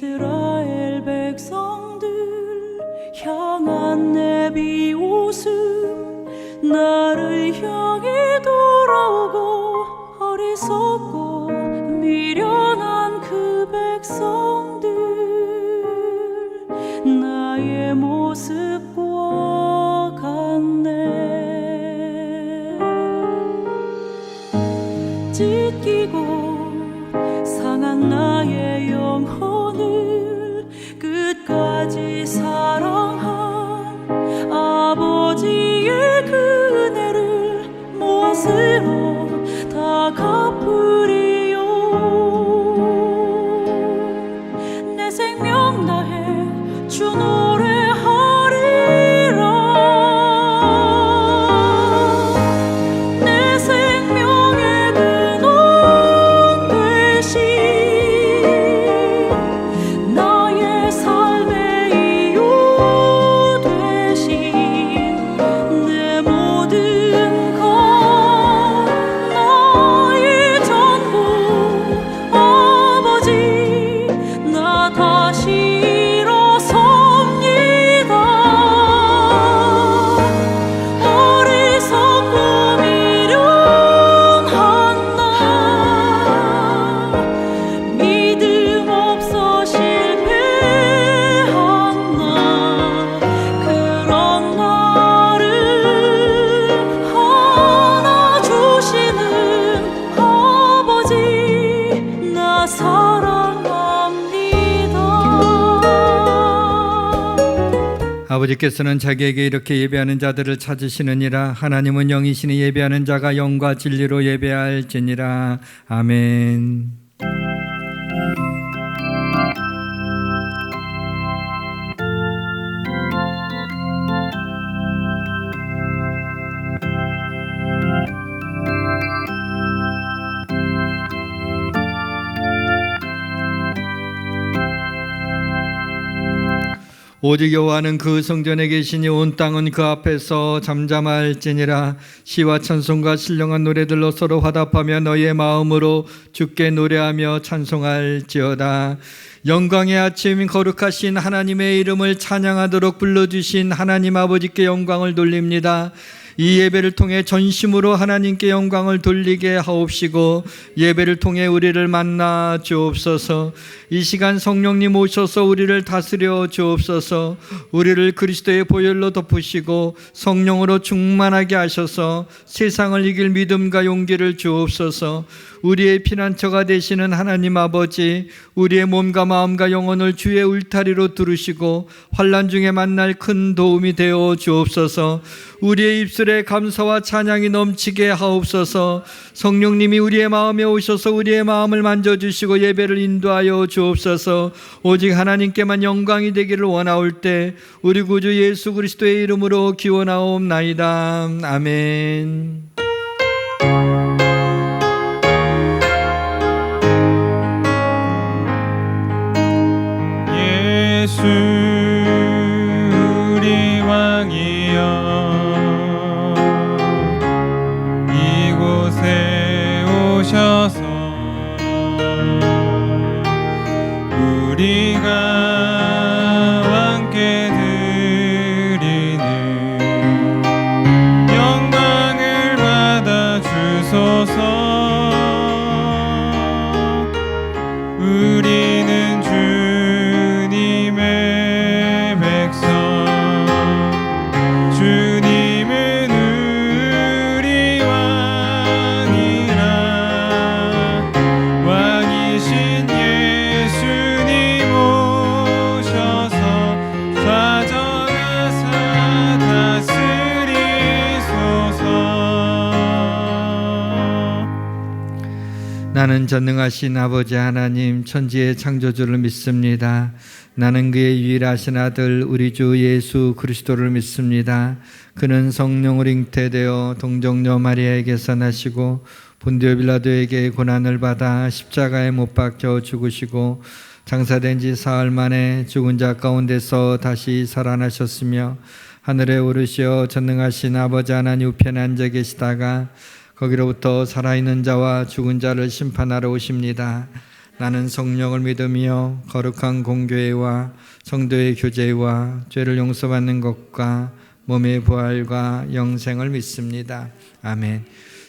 이스라엘 백성들 향한 내 비웃음, 나를 향해 돌아오고 어리석고 미련한 그 백성들, 나의 모습과 같네. 찢기고 상한 나의 영혼을 끝까지 사랑한 아버지의 그 은혜를 무엇으로 다 갚으리요. 내 생명 다해 주 노래하리라. 내 생명의 근원 되신 나의 삶의 이유 되신 내 모든 것, 나의 전부 아버지, 나 다시 일어섭니다. 어리석고 미련한 나, 믿음 없어 실패한 나, 그런 나를 안아주시는 아버지, 나 사랑합니다. 아버지께서는 자기에게 이렇게 예배하는 자들을 찾으시느니라. 하나님은 영이시니 예배하는 자가 영과 진리로 예배할지니라. 아멘. 오직 여호와는 그 성전에 계시니 온 땅은 그 앞에서 잠잠할지니라. 시와 찬송과 신령한 노래들로 서로 화답하며 너희의 마음으로 주께 노래하며 찬송할지어다. 영광의 아침 거룩하신 하나님의 이름을 찬양하도록 불러주신 하나님 아버지께 영광을 돌립니다. 이 예배를 통해 전심으로 하나님께 영광을 돌리게 하옵시고 예배를 통해 우리를 만나 주옵소서. 이 시간 성령님 오셔서 우리를 다스려 주옵소서. 우리를 그리스도의 보혈로 덮으시고 성령으로 충만하게 하셔서 세상을 이길 믿음과 용기를 주옵소서. 우리의 피난처가 되시는 하나님 아버지, 우리의 몸과 마음과 영혼을 주의 울타리로 두르시고 환난 중에 만날 큰 도움이 되어 주옵소서. 우리의 입술에 감사와 찬양이 넘치게 하옵소서. 성령님이 우리의 마음에 오셔서 우리의 마음을 만져주시고 예배를 인도하여 주옵소서. 오직 하나님께만 영광이 되기를 원하올 때 우리 구주 예수 그리스도의 이름으로 기원하옵나이다. 아멘. 예수 우리 왕이여, 이곳에 오셔서 우리가 왕께 드리는 영광을 받아 주소서. 우리는 주님의 백성, 주님은 우리 왕이라. 왕이신 예수님 오셔서 좌정하사 다스리소서. 나는 전능하신 아버지 하나님 천지의 창조주를 믿습니다. 나는 그의 유일하신 아들 우리 주 예수 그리스도를 믿습니다. 그는 성령으로 잉태되어 동정녀 마리아에게서 나시고 본디오 빌라도에게 고난을 받아 십자가에 못 박혀 죽으시고 장사된 지 사흘 만에 죽은 자 가운데서 다시 살아나셨으며 하늘에 오르시어 전능하신 아버지 하나님 우편에 앉아 계시다가 거기로부터 살아있는 자와 죽은 자를 심판하러 오십니다. 나는 성령을 믿으며 거룩한 공교회와 성도의 교제와 죄를 용서받는 것과 몸의 부활과 영생을 믿습니다. 아멘.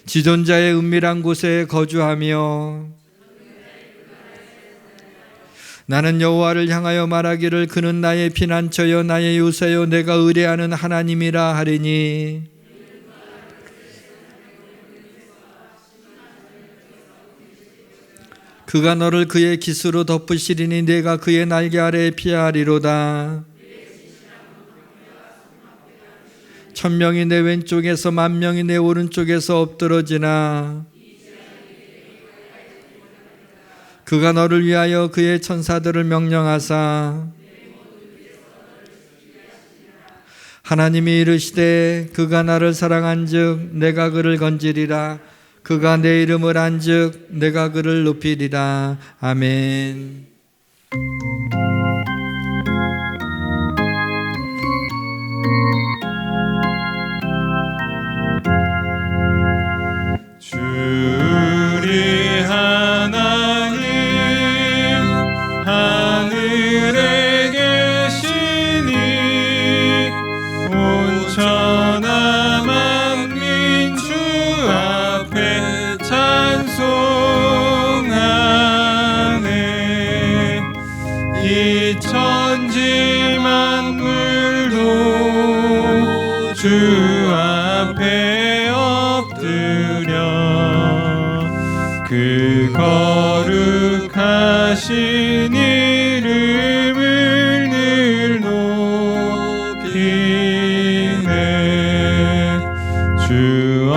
지존자의 은밀한 곳에 거주하며 나는 여호와를 향하여 말하기를 그는 나의 피난처여 나의 요새여 내가 의뢰하는 하나님이라 하리니 그가 너를 그의 깃으로 덮으시리니 내가 그의 날개 아래에 피하리로다. 1000명이 내 왼쪽에서 10,000명이 내 오른쪽에서 엎드러지나 그가 너를 위하여 그의 천사들을 명령하사 하나님이 이르시되 그가 나를 사랑한즉 내가 그를 건지리라. 그가 내 이름을 안즉 내가 그를 높이리라. 아멘. 주 우리 하나님 하늘에 계시니 온 천하 만민 주 앞에 찬송하네. 이 천지 만물도 주 앞에 엎드려 그 거룩하신 이름을 늘 높이네. 주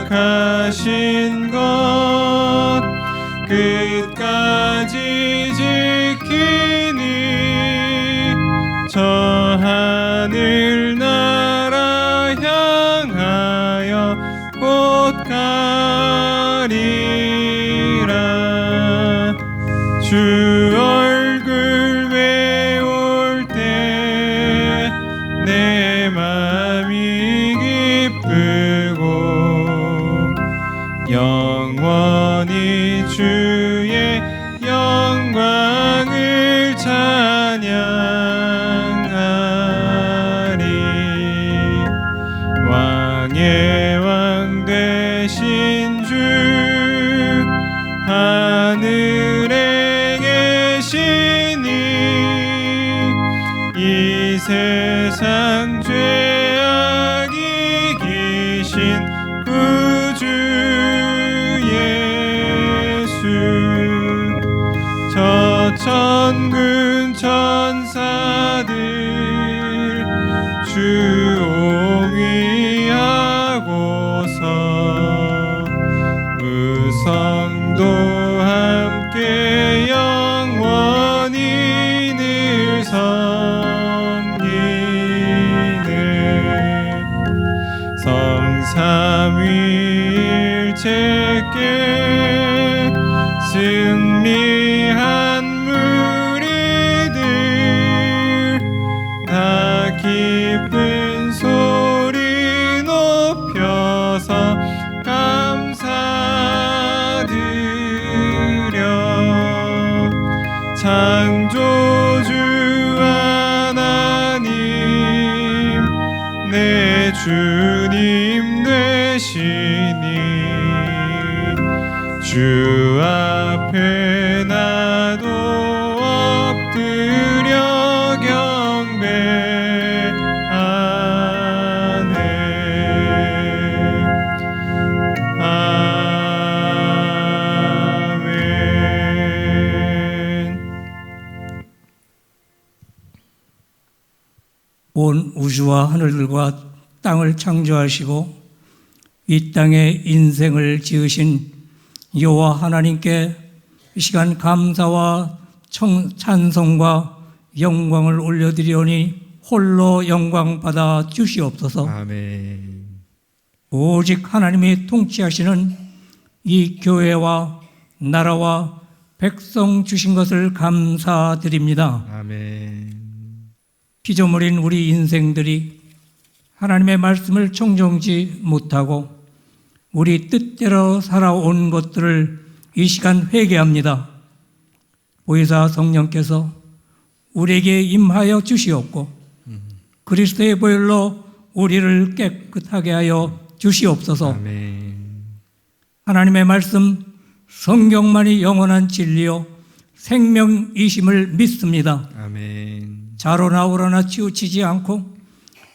언약하신 것 끝까지 지키니 저 하늘 나라 향하여 곧 가리라. 주 얼굴 외울 때 내 맘이 기쁘고 영원히 주의 영광을 찬양하리. 왕의 왕 되신 주 하늘에 계시니 이 세상 죄악이 이기신 구주 예수. 저 천군 천사들 주 옹위하고서 우성도 함께 영원히 늘 섬기네. 성삼위일체께 승리한 무리들 다 기쁜 소리 높여서 감사드려. 창조주 하나님 내 주님 되시니 주 앞에 나도 엎드려 경배하네. 아멘. 온 우주와 하늘들과 땅을 창조하시고 이 땅에 인생을 지으신 여호와 하나님께 이 시간 감사와 찬송과 영광을 올려드리오니 홀로 영광 받아 주시옵소서. 아멘. 오직 하나님이 통치하시는 이 교회와 나라와 백성 주신 것을 감사드립니다. 아멘. 피조물인 우리 인생들이 하나님의 말씀을 청종지 못하고 우리 뜻대로 살아온 것들을 이 시간 회개합니다. 보혜사 성령께서 우리에게 임하여 주시옵고 그리스도의 보혈로 우리를 깨끗하게 하여 주시옵소서. 아멘. 하나님의 말씀 성경만이 영원한 진리요 생명이심을 믿습니다. 아멘. 자로나 우로나 치우치지 않고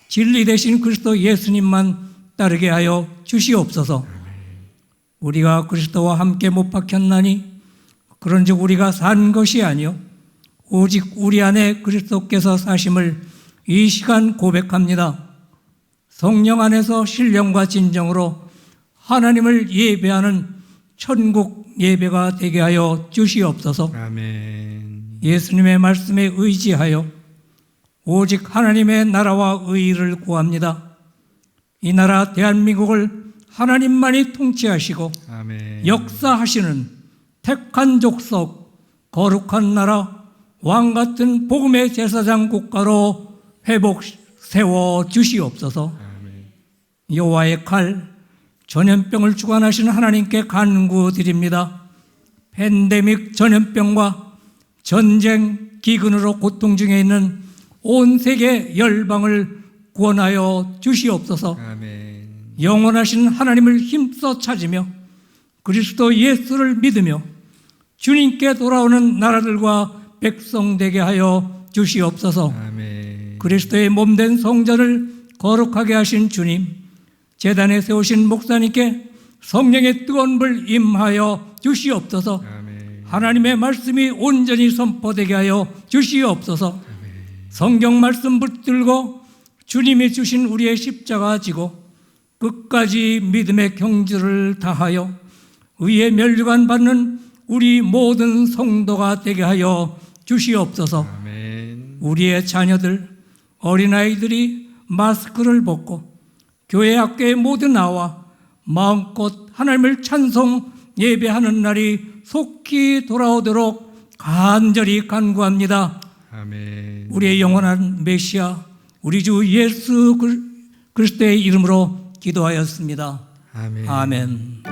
진리 대신 그리스도 예수님만 따르게 하여 주시옵소서. 우리가 그리스도와 함께 못 박혔나니 그런즉 우리가 산 것이 아니요 오직 우리 안에 그리스도께서 사심을 이 시간 고백합니다. 성령 안에서 신령과 진정으로 하나님을 예배하는 천국 예배가 되게 하여 주시옵소서. 아멘. 예수님의 말씀에 의지하여 오직 하나님의 나라와 의를 구합니다. 이 나라 대한민국을 하나님만이 통치하시고 아멘. 역사하시는 택한 족속 거룩한 나라 왕 같은 복음의 제사장 국가로 회복 세워 주시옵소서. 여호와의 칼 전염병을 주관하시는 하나님께 간구드립니다. 팬데믹 전염병과 전쟁 기근으로 고통 중에 있는 온 세계 열방을 구원하여 주시옵소서. 아멘. 영원하신 하나님을 힘써 찾으며 그리스도 예수를 믿으며 주님께 돌아오는 나라들과 백성 되게 하여 주시옵소서. 아멘. 그리스도의 몸된 성전을 거룩하게 하신 주님, 제단에 세우신 목사님께 성령의 뜨거운 불 임하여 주시옵소서. 아멘. 하나님의 말씀이 온전히 선포되게 하여 주시옵소서. 성경 말씀 붙들고 주님이 주신 우리의 십자가 지고 끝까지 믿음의 경주를 다하여 의의 면류관 받는 우리 모든 성도가 되게 하여 주시옵소서. 아멘. 우리의 자녀들, 어린아이들이 마스크를 벗고 교회 학교에 모두 나와 마음껏 하나님을 찬송 예배하는 날이 속히 돌아오도록 간절히 간구합니다. 아멘. 우리의 영원한 메시아 우리 주 예수 그리스도의 이름으로 기도하였습니다. 아멘. 아멘.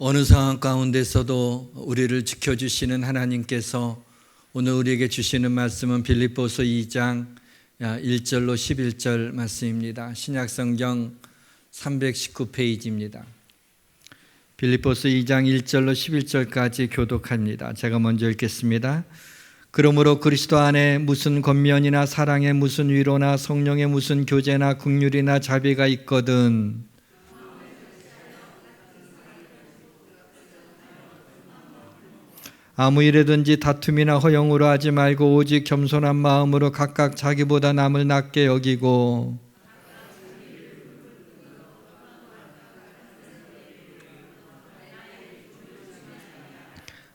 어느 상황 가운데서도 우리를 지켜주시는 하나님께서 오늘 우리에게 주시는 말씀은 빌립보서 2장 1절로 11절 말씀입니다. 신약성경 319페이지입니다. 빌립보서 2장 1절로 11절까지 교독합니다. 제가 먼저 읽겠습니다. 그러므로 그리스도 안에 무슨 권면이나 사랑에 무슨 위로나 성령의 무슨 교제나 긍휼이나 자비가 있거든 아무 일에든지 다툼이나 허영으로 하지 말고 오직 겸손한 마음으로 각각 자기보다 남을 낮게 여기고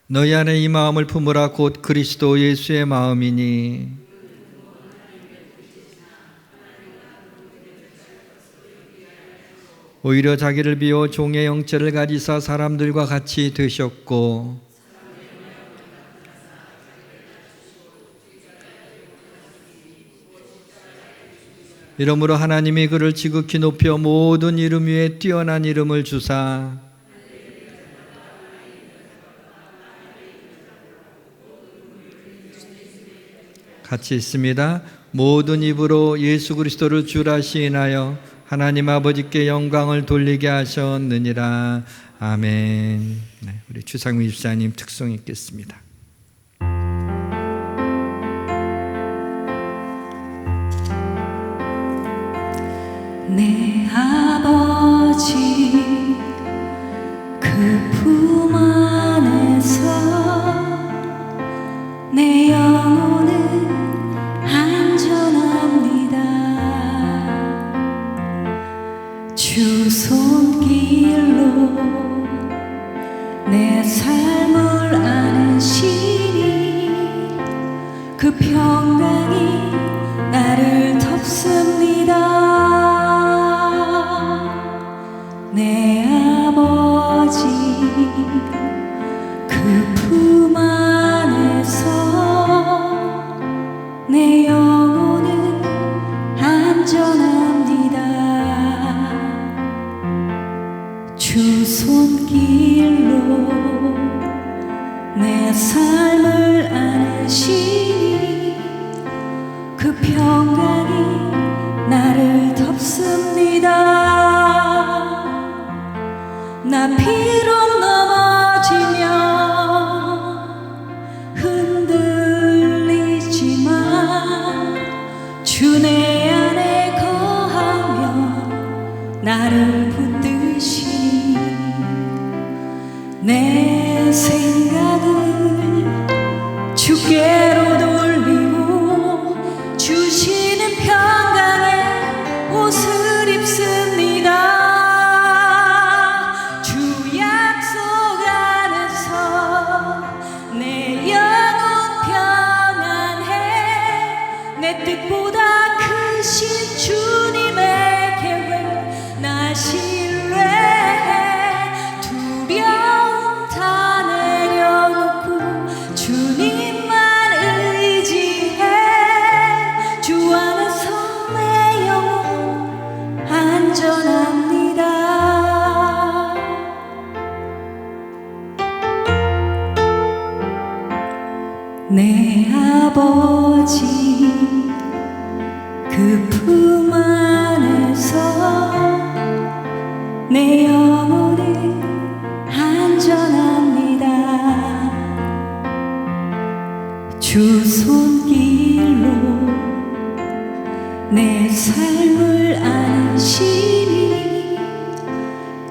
너희 안에 이 마음을 품으라. 곧 그리스도 예수의 마음이니 오히려 자기를 비워 종의 형체를 가지사 사람들과 같이 되셨고 이러므로 하나님이 그를 지극히 높여 모든 이름 위에 뛰어난 이름을 주사 같이 있습니다. 모든 입으로 예수 그리스도를 주라 시인하여 하나님 아버지께 영광을 돌리게 하셨느니라. 아멘. 네, 우리 추상미 집사님 특송 읽겠습니다. 내 아버지 그 품 안에서 내 영혼은 안전합니다. 주 손길로 내 삶 삶을 안으시니 그 평강이 나를 덮습니다. 나 비록 넘어지면 흔들리지만 주 내 안에 거하며 나를 붙드시니 내 생각을 주께로 돌리고 주시는 평강의 옷을 입습니다. 주 약속 안에서 내 영혼 평안해. 내 뜻보다 크신 주님의 계획 나 신뢰해. 두려움 다 내려놓고 주님만 의지해. 주 안에서 내 영혼 안전합니다. 내 아버지 그 품 안에서 내 영혼은 안전합니다. 주 손길로 내 삶을 안으시니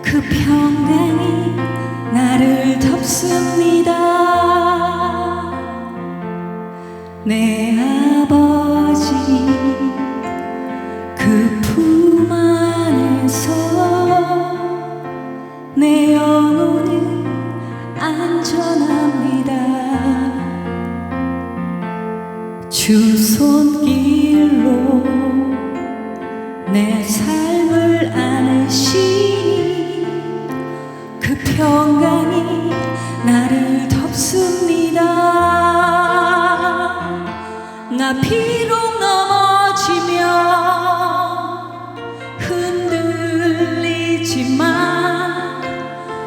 그 평강이 나를 덮습니다. 내 아버지 그 품 안에서 내 영혼은 안전합니다. 주 손길로 내 삶을 안으시니 그 평강이 나를 덮습니다. 나 비록 넘어지면 흔들리지만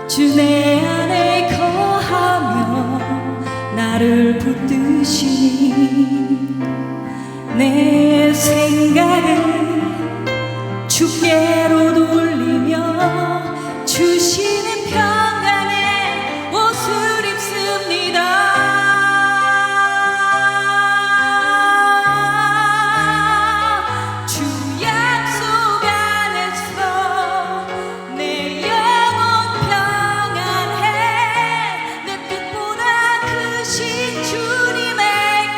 주 내 안에 거하며 나를 붙드시니 내 생각을 주께로 돌리며 주시는 평강의 옷을 입습니다. 주 약속 안에서 내 영혼 평안해. 내 뜻보다 크신 주님의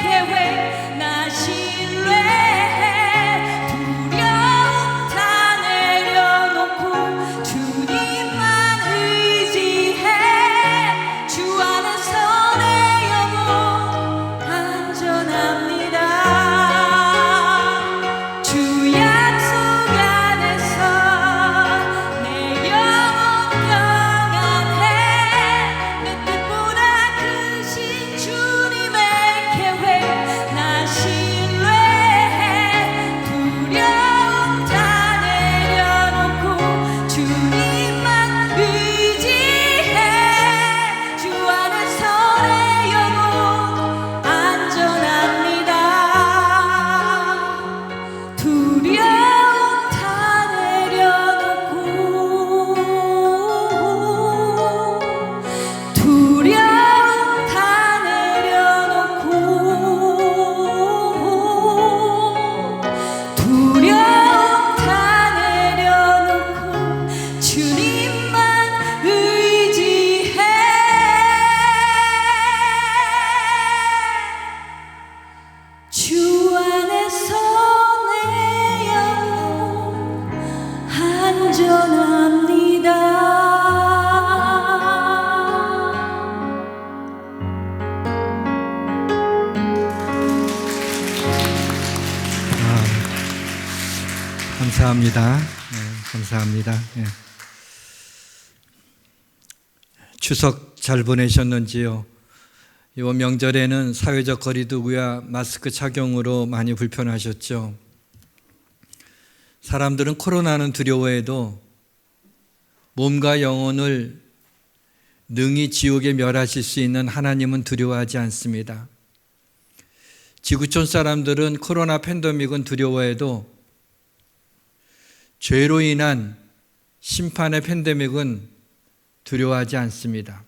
계획 나 신뢰해. 두려움 다 내려놓고 주님만 의지해. 주 안에서 내 영혼 안전합니다. 주 약속 안에서 내 영혼 평안해. 내 뜻보다 크신 주님의 계획 나 신뢰해. 두려움 다 내려놓고 주님만 의지해. 주 안에서 내 영혼 안전합니다. 두려움 다 내려놓고 두려움 다 내려놓고 두려움 다 내려놓고 주님만 의지해. 주 안에서 내 영혼 안전합니다. 감사합니다. 감사합니다. 추석 잘 보내셨는지요? 이번 명절에는 사회적 거리두기와 마스크 착용으로 많이 불편하셨죠. 사람들은 코로나는 두려워해도 몸과 영혼을 능히 지옥에 멸하실 수 있는 하나님은 두려워하지 않습니다. 지구촌 사람들은 코로나 팬데믹은 두려워해도 죄로 인한 심판의 팬데믹은 두려워하지 않습니다.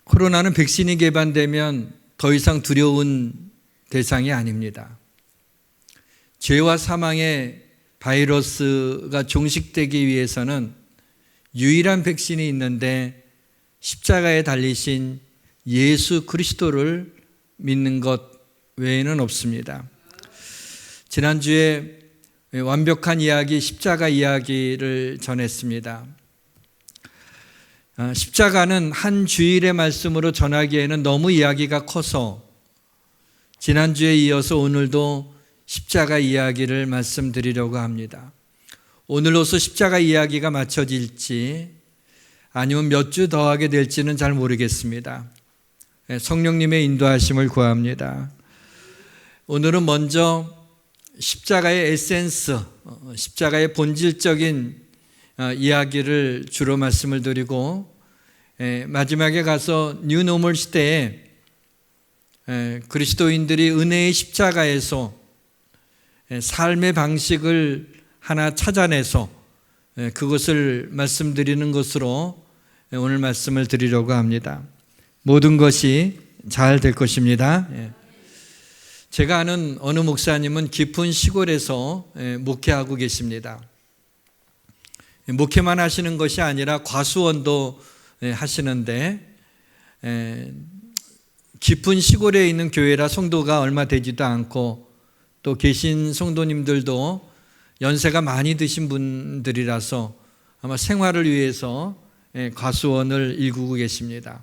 코로나는 백신이 개발되면 더 이상 두려운 대상이 아닙니다. 죄와 사망의 바이러스가 종식되기 위해서는 유일한 백신이 있는데 십자가에 달리신 예수 그리스도를 믿는 것 외에는 없습니다. 지난주에 완벽한 이야기, 십자가 이야기를 전했습니다. 십자가는 한 주일의 말씀으로 전하기에는 너무 이야기가 커서 지난주에 이어서 오늘도 십자가 이야기를 말씀드리려고 합니다. 오늘로서 십자가 이야기가 마쳐질지 아니면 몇 주 더 하게 될지는 잘 모르겠습니다. 성령님의 인도하심을 구합니다. 오늘은 먼저 십자가의 에센스, 십자가의 본질적인 이야기를 주로 말씀을 드리고 마지막에 가서 뉴노멀 시대에 그리스도인들이 은혜의 십자가에서 삶의 방식을 하나 찾아내서 그것을 말씀드리는 것으로 오늘 말씀을 드리려고 합니다. 모든 것이 잘 될 것입니다. 제가 아는 어느 목사님은 깊은 시골에서 목회하고 계십니다. 목회만 하시는 것이 아니라 과수원도 하시는데 깊은 시골에 있는 교회라 성도가 얼마 되지도 않고 또 계신 성도님들도 연세가 많이 드신 분들이라서 아마 생활을 위해서 과수원을 일구고 계십니다.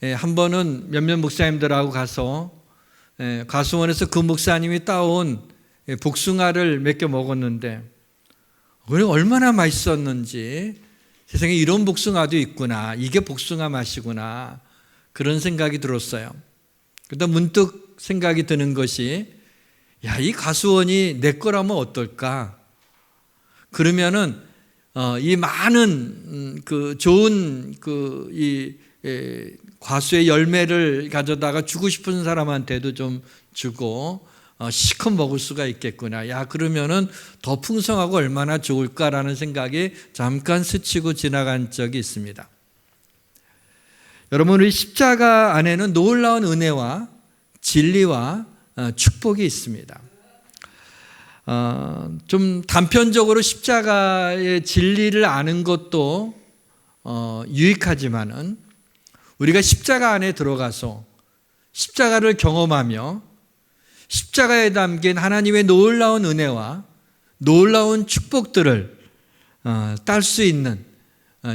한 번은 몇몇 목사님들하고 가서 과수원에서 그 목사님이 따온 복숭아를 몇 개 먹었는데 얼마나 맛있었는지, 세상에 이런 복숭아도 있구나, 이게 복숭아 맛이구나, 그런 생각이 들었어요. 그러다 문득 생각이 드는 것이, 이 과수원이 내 거라면 어떨까? 그러면은 이 많은 그 좋은 이 과수의 열매를 가져다가 주고 싶은 사람한테도 좀 주고 시컷 먹을 수가 있겠구나. 그러면은 더 풍성하고 얼마나 좋을까라는 생각이 잠깐 스치고 지나간 적이 있습니다. 여러분, 우리 십자가 안에는 놀라운 은혜와 진리와 축복이 있습니다. 좀 단편적으로 십자가의 진리를 아는 것도 유익하지만은 우리가 십자가 안에 들어가서 십자가를 경험하며 십자가에 담긴 하나님의 놀라운 은혜와 놀라운 축복들을 딸 수 있는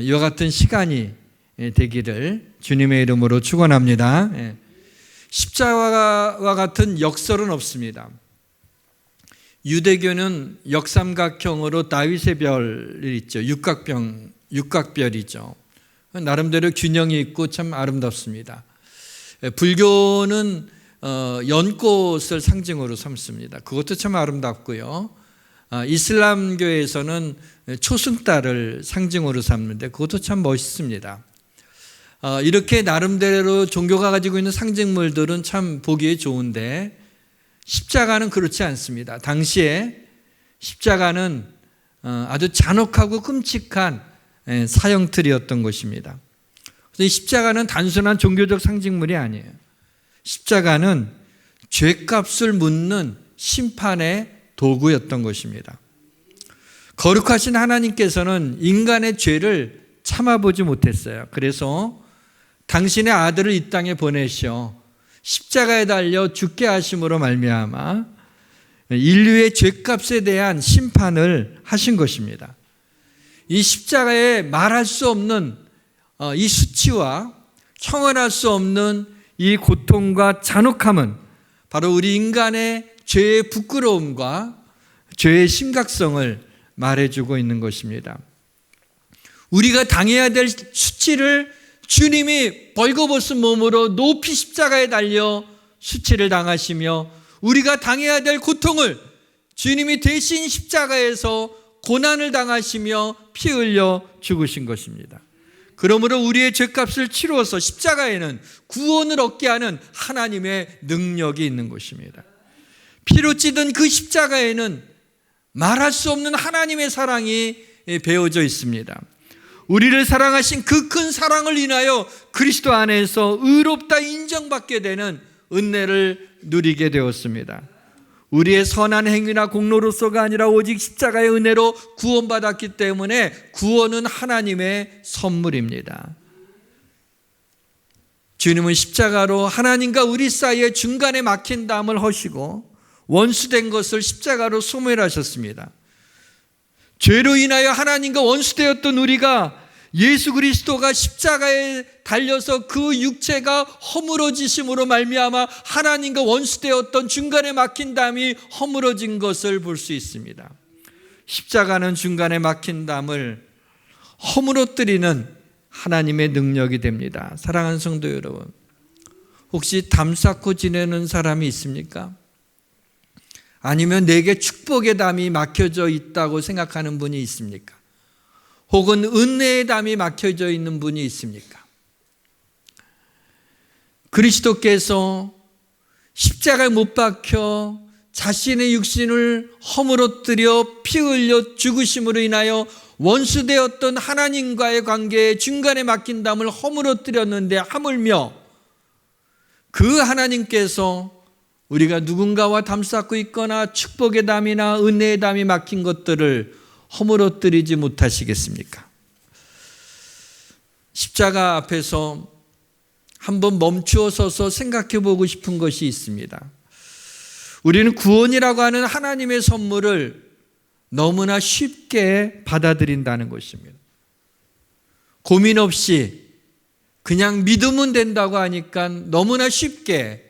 이와 같은 시간이 되기를 주님의 이름으로 축원합니다. 십자가와 같은 역설은 없습니다. 유대교는 역삼각형으로 다윗의 별이 있죠. 육각별이죠. 나름대로 균형이 있고 참 아름답습니다. 불교는 연꽃을 상징으로 삼습니다. 그것도 참 아름답고요. 이슬람교에서는 초승달을 상징으로 삼는데 그것도 참 멋있습니다. 이렇게 나름대로 종교가 가지고 있는 상징물들은 참 보기에 좋은데 십자가는 그렇지 않습니다. 당시에 십자가는 아주 잔혹하고 끔찍한 사형틀이었던 것입니다. 그래서 이 십자가는 단순한 종교적 상징물이 아니에요. 십자가는 죄값을 묻는 심판의 도구였던 것입니다. 거룩하신 하나님께서는 인간의 죄를 참아보지 못했어요. 그래서 당신의 아들을 이 땅에 보내셔 십자가에 달려 죽게 하심으로 말미암아 인류의 죄값에 대한 심판을 하신 것입니다. 이 십자가에 말할 수 없는 이 수치와 청언할 수 없는 이 고통과 잔혹함은 바로 우리 인간의 죄의 부끄러움과 죄의 심각성을 말해주고 있는 것입니다. 우리가 당해야 될 수치를 주님이 벌거벗은 몸으로 높이 십자가에 달려 수치를 당하시며 우리가 당해야 될 고통을 주님이 대신 십자가에서 고난을 당하시며 피 흘려 죽으신 것입니다. 그러므로 우리의 죄값을 치루어서 십자가에는 구원을 얻게 하는 하나님의 능력이 있는 것입니다. 피로 찌든 그 십자가에는 말할 수 없는 하나님의 사랑이 배어져 있습니다. 우리를 사랑하신 그 큰 사랑을 인하여 그리스도 안에서 의롭다 인정받게 되는 은혜를 누리게 되었습니다. 우리의 선한 행위나 공로로서가 아니라 오직 십자가의 은혜로 구원받았기 때문에 구원은 하나님의 선물입니다. 주님은 십자가로 하나님과 우리 사이에 중간에 막힌 담을 허시고 원수된 것을 십자가로 소멸하셨습니다. 죄로 인하여 하나님과 원수되었던 우리가 예수 그리스도가 십자가에 달려서 그 육체가 허물어지심으로 말미암아 하나님과 원수되었던 중간에 막힌 담이 허물어진 것을 볼 수 있습니다. 십자가는 중간에 막힌 담을 허물어뜨리는 하나님의 능력이 됩니다. 사랑하는 성도 여러분, 혹시 담 쌓고 지내는 사람이 있습니까? 아니면 내게 축복의 담이 막혀져 있다고 생각하는 분이 있습니까? 혹은 은혜의 담이 막혀져 있는 분이 있습니까? 그리스도께서 십자가에 못 박혀 자신의 육신을 허물어뜨려 피 흘려 죽으심으로 인하여 원수되었던 하나님과의 관계에 중간에 막힌 담을 허물어뜨렸는데 하물며 그 하나님께서 우리가 누군가와 담 쌓고 있거나 축복의 담이나 은혜의 담이 막힌 것들을 허물어뜨리지 못하시겠습니까? 십자가 앞에서 한번 멈추어 서서 생각해 보고 싶은 것이 있습니다. 우리는 구원이라고 하는 하나님의 선물을 너무나 쉽게 받아들인다는 것입니다. 고민 없이 그냥 믿으면 된다고 하니까 너무나 쉽게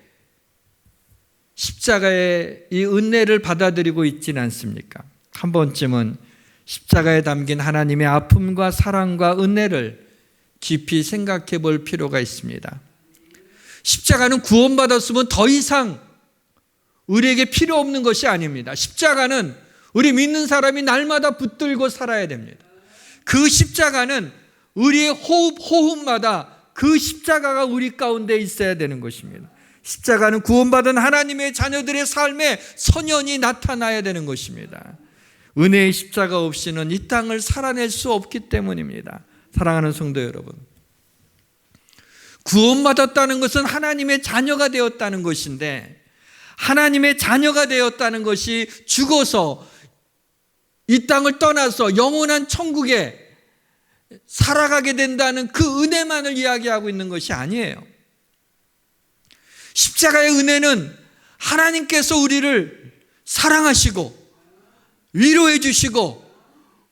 십자가의 이 은혜를 받아들이고 있지는 않습니까? 한 번쯤은 십자가에 담긴 하나님의 아픔과 사랑과 은혜를 깊이 생각해 볼 필요가 있습니다. 십자가는 구원받았으면 더 이상 우리에게 필요 없는 것이 아닙니다. 십자가는 우리 믿는 사람이 날마다 붙들고 살아야 됩니다. 그 십자가는 우리의 호흡마다 그 십자가가 우리 가운데 있어야 되는 것입니다. 십자가는 구원받은 하나님의 자녀들의 삶에 선연히 나타나야 되는 것입니다. 은혜의 십자가 없이는 이 땅을 살아낼 수 없기 때문입니다. 사랑하는 성도 여러분, 구원받았다는 것은 하나님의 자녀가 되었다는 것인데, 하나님의 자녀가 되었다는 것이 죽어서 이 땅을 떠나서 영원한 천국에 살아가게 된다는 그 은혜만을 이야기하고 있는 것이 아니에요. 십자가의 은혜는 하나님께서 우리를 사랑하시고 위로해 주시고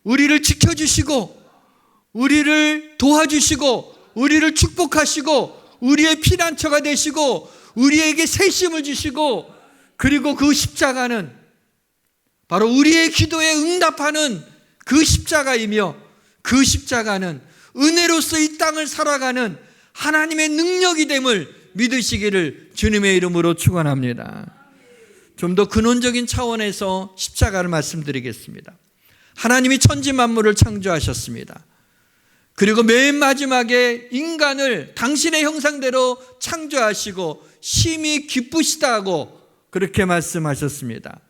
우리를 지켜주시고 우리를 도와주시고 우리를 축복하시고 우리의 피난처가 되시고 우리에게 세심을 주시고, 그리고 그 십자가는 바로 우리의 기도에 응답하는 그 십자가이며, 그 십자가는 은혜로서 이 땅을 살아가는 하나님의 능력이 됨을 믿으시기를 주님의 이름으로 축원합니다. 좀 더 근원적인 차원에서 십자가를 말씀드리겠습니다. 하나님이 천지 만물을 창조하셨습니다. 그리고 맨 마지막에 인간을 당신의 형상대로 창조하시고 심히 기쁘시다고 그렇게 말씀하셨습니다.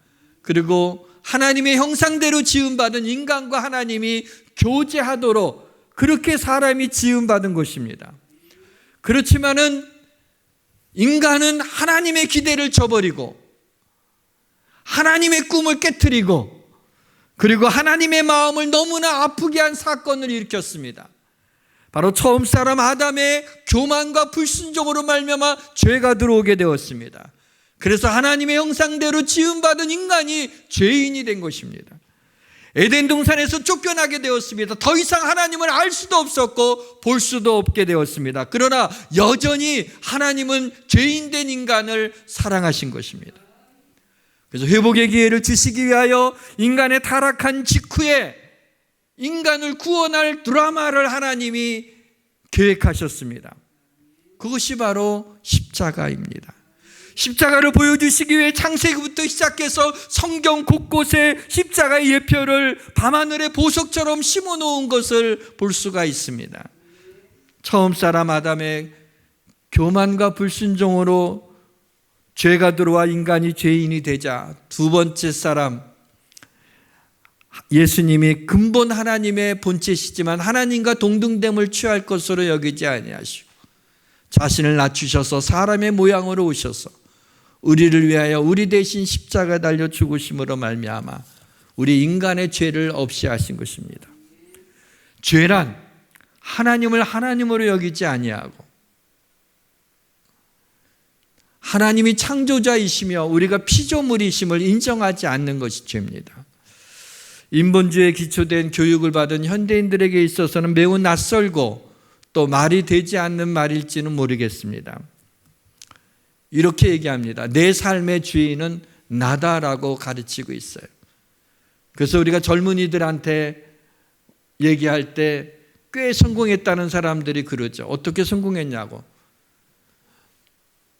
그리고 하나님의 형상대로 지음받은 인간과 하나님이 교제하도록 그렇게 사람이 지음받은 것입니다. 그렇지만은 인간은 하나님의 기대를 저버리고 하나님의 꿈을 깨트리고 그리고 하나님의 마음을 너무나 아프게 한 사건을 일으켰습니다. 바로 처음 사람 아담의 교만과 불순종으로 말미암아 죄가 들어오게 되었습니다. 그래서 하나님의 형상대로 지음받은 인간이 죄인이 된 것입니다. 에덴 동산에서 쫓겨나게 되었습니다. 더 이상 하나님을 알 수도 없었고 볼 수도 없게 되었습니다. 그러나 여전히 하나님은 죄인된 인간을 사랑하신 것입니다. 그래서 회복의 기회를 주시기 위하여 인간의 타락한 직후에 인간을 구원할 드라마를 하나님이 계획하셨습니다. 그것이 바로 십자가입니다. 십자가를 보여주시기 위해 창세기부터 시작해서 성경 곳곳에 십자가의 예표를 밤하늘의 보석처럼 심어놓은 것을 볼 수가 있습니다. 처음 사람 아담의 교만과 불순종으로 죄가 들어와 인간이 죄인이 되자 두 번째 사람 예수님이 근본 하나님의 본체시지만 하나님과 동등됨을 취할 것으로 여기지 아니하시고 자신을 낮추셔서 사람의 모양으로 오셔서 우리를 위하여 우리 대신 십자가에 달려 죽으심으로 말미암아 우리 인간의 죄를 없이 하신 것입니다. 죄란 하나님을 하나님으로 여기지 아니하고 하나님이 창조자이시며 우리가 피조물이심을 인정하지 않는 것이 죄입니다. 인본주의에 기초된 교육을 받은 현대인들에게 있어서는 매우 낯설고 또 말이 되지 않는 말일지는 모르겠습니다. 이렇게 얘기합니다. 내 삶의 주인은 나다라고 가르치고 있어요. 그래서 우리가 젊은이들한테 얘기할 때 꽤 성공했다는 사람들이 그러죠. 어떻게 성공했냐고.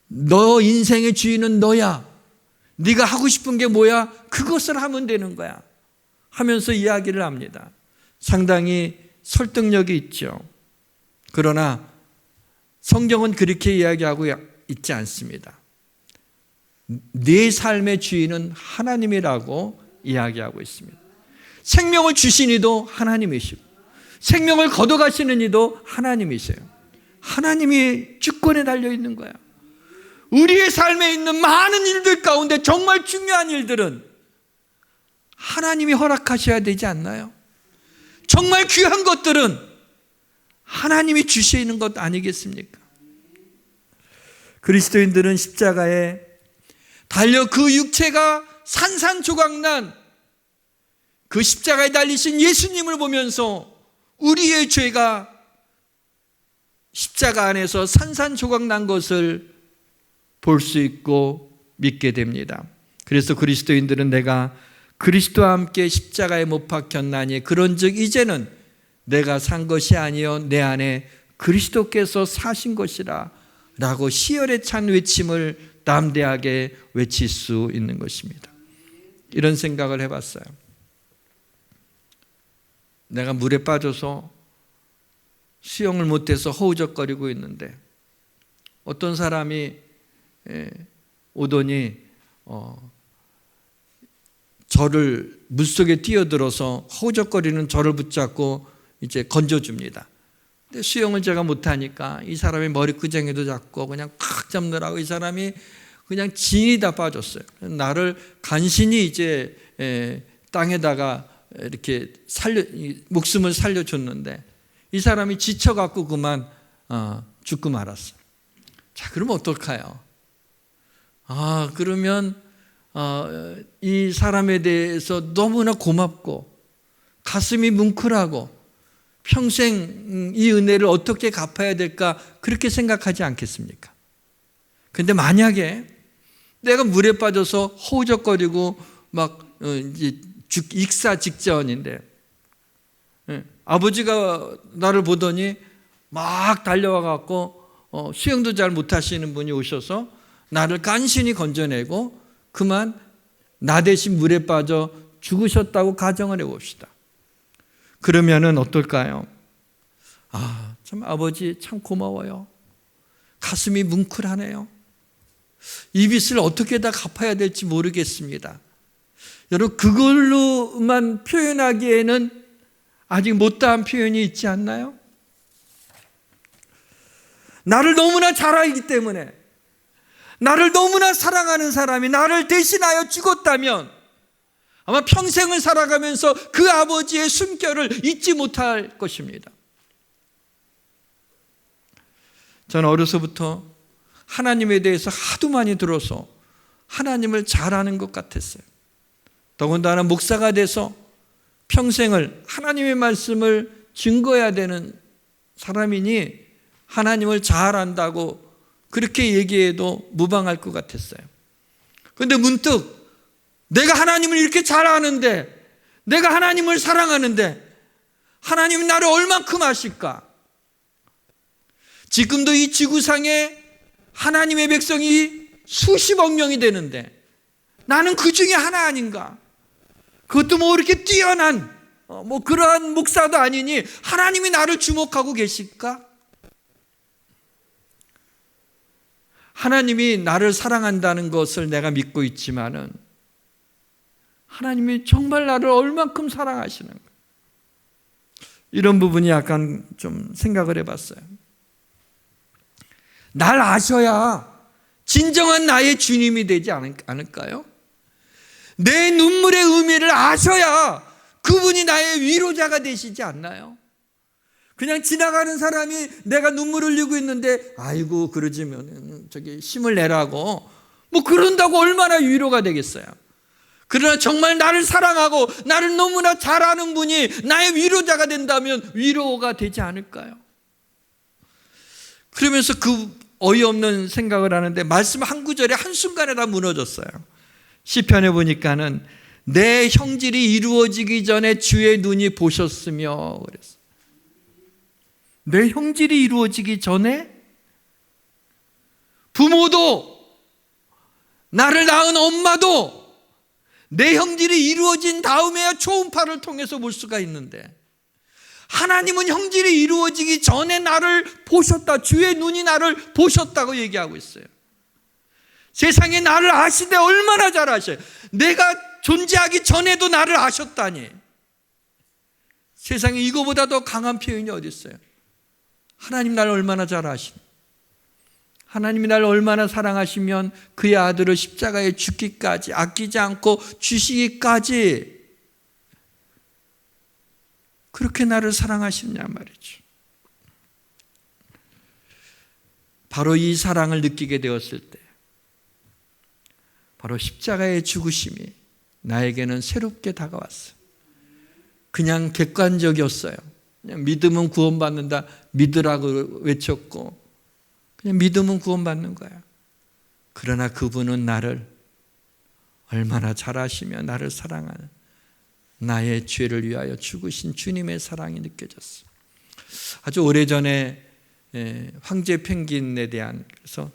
너 인생의 주인은 너야. 네가 하고 싶은 게 뭐야? 그것을 하면 되는 거야. 하면서 이야기를 합니다. 상당히 설득력이 있죠. 그러나 성경은 그렇게 이야기하고 있지 않습니다. 네 삶의 주인은 하나님이라고 이야기하고 있습니다. 생명을 주신 이도 하나님이시고 생명을 걷어가시는 이도 하나님이세요. 하나님이 주권에 달려있는 거야. 우리의 삶에 있는 많은 일들 가운데 정말 중요한 일들은 하나님이 허락하셔야 되지 않나요? 정말 귀한 것들은 하나님이 주시는 것 아니겠습니까? 그리스도인들은 십자가에 달려 그 육체가 산산조각난 그 십자가에 달리신 예수님을 보면서 우리의 죄가 십자가 안에서 산산조각난 것을 볼 수 있고 믿게 됩니다. 그래서 그리스도인들은 내가 그리스도와 함께 십자가에 못 박혔나니 그런즉 이제는 내가 산 것이 아니요 내 안에 그리스도께서 사신 것이라 라고 시열에 찬 외침을 담대하게 외칠 수 있는 것입니다. 이런 생각을 해봤어요. 내가 물에 빠져서 수영을 못해서 허우적거리고 있는데 어떤 사람이 오더니 저를 물속에 뛰어들어서 허우적거리는 저를 붙잡고 이제 건져줍니다. 근데 수영을 제가 못하니까 이 사람이 머리끄댕이도 잡고 그냥 콱 잡느라고 이 사람이 그냥 진이 다 빠졌어요. 나를 간신히 이제 땅에다가 이렇게 목숨을 살려줬는데 이 사람이 지쳐갖고 그만 죽고 말았어요. 자, 그러면 어떨까요? 그러면 이 사람에 대해서 너무나 고맙고 가슴이 뭉클하고 평생 이 은혜를 어떻게 갚아야 될까 그렇게 생각하지 않겠습니까? 근데 만약에 내가 물에 빠져서 허우적거리고 막 이제 익사 직전인데 아버지가 나를 보더니 막 달려와 갖고 수영도 잘 못하시는 분이 오셔서 나를 간신히 건져내고 그만 나 대신 물에 빠져 죽으셨다고 가정을 해봅시다. 그러면은 어떨까요? 참 아버지 참 고마워요. 가슴이 뭉클하네요. 이 빚을 어떻게 다 갚아야 될지 모르겠습니다. 여러분 그걸로만 표현하기에는 아직 못다한 표현이 있지 않나요? 나를 너무나 잘 알기 때문에 나를 너무나 사랑하는 사람이 나를 대신하여 죽었다면 아마 평생을 살아가면서 그 아버지의 숨결을 잊지 못할 것입니다. 저는 어려서부터 하나님에 대해서 하도 많이 들어서 하나님을 잘 아는 것 같았어요. 더군다나 목사가 돼서 평생을 하나님의 말씀을 증거해야 되는 사람이니 하나님을 잘 안다고 그렇게 얘기해도 무방할 것 같았어요. 그런데 문득 내가 하나님을 이렇게 잘 아는데 내가 하나님을 사랑하는데 하나님이 나를 얼만큼 아실까? 지금도 이 지구상에 하나님의 백성이 수십억 명이 되는데 나는 그 중에 하나 아닌가? 그것도 뭐 이렇게 뛰어난 뭐 그러한 목사도 아니니 하나님이 나를 주목하고 계실까? 하나님이 나를 사랑한다는 것을 내가 믿고 있지만은 하나님이 정말 나를 얼만큼 사랑하시는가? 이런 부분이 약간 좀 생각을 해봤어요. 날 아셔야 진정한 나의 주님이 되지 않을까요? 내 눈물의 의미를 아셔야 그분이 나의 위로자가 되시지 않나요? 그냥 지나가는 사람이 내가 눈물 흘리고 있는데 아이고 그러지면 저기 힘을 내라고 뭐 그런다고 얼마나 위로가 되겠어요. 그러나 정말 나를 사랑하고 나를 너무나 잘 아는 분이 나의 위로자가 된다면 위로가 되지 않을까요? 그러면서 그 어이없는 생각을 하는데 말씀 한 구절에 한순간에 다 무너졌어요. 시편에 보니까는 내 형질이 이루어지기 전에 주의 눈이 보셨으며 그랬어요. 내 형질이 이루어지기 전에 부모도 나를 낳은 엄마도 내 형질이 이루어진 다음에야 초음파를 통해서 볼 수가 있는데 하나님은 형질이 이루어지기 전에 나를 보셨다. 주의 눈이 나를 보셨다고 얘기하고 있어요. 세상에 나를 아시되 얼마나 잘 아셔요. 내가 존재하기 전에도 나를 아셨다니. 세상에 이거보다 더 강한 표현이 어디 있어요? 하나님 나를 얼마나 잘 아시니? 하나님이 나를 얼마나 사랑하시면 그의 아들을 십자가에 죽기까지 아끼지 않고 주시기까지 그렇게 나를 사랑하시냐 말이죠. 바로 이 사랑을 느끼게 되었을 때 바로 십자가의 죽으심이 나에게는 새롭게 다가왔어요. 그냥 객관적이었어요. 그냥 믿음은 구원받는다 믿으라고 외쳤고 그냥 믿음은 구원받는 거야. 그러나 그분은 나를 얼마나 잘 아시며 나를 사랑하는 나의 죄를 위하여 죽으신 주님의 사랑이 느껴졌어. 아주 오래전에 황제 펭귄에 대한 그래서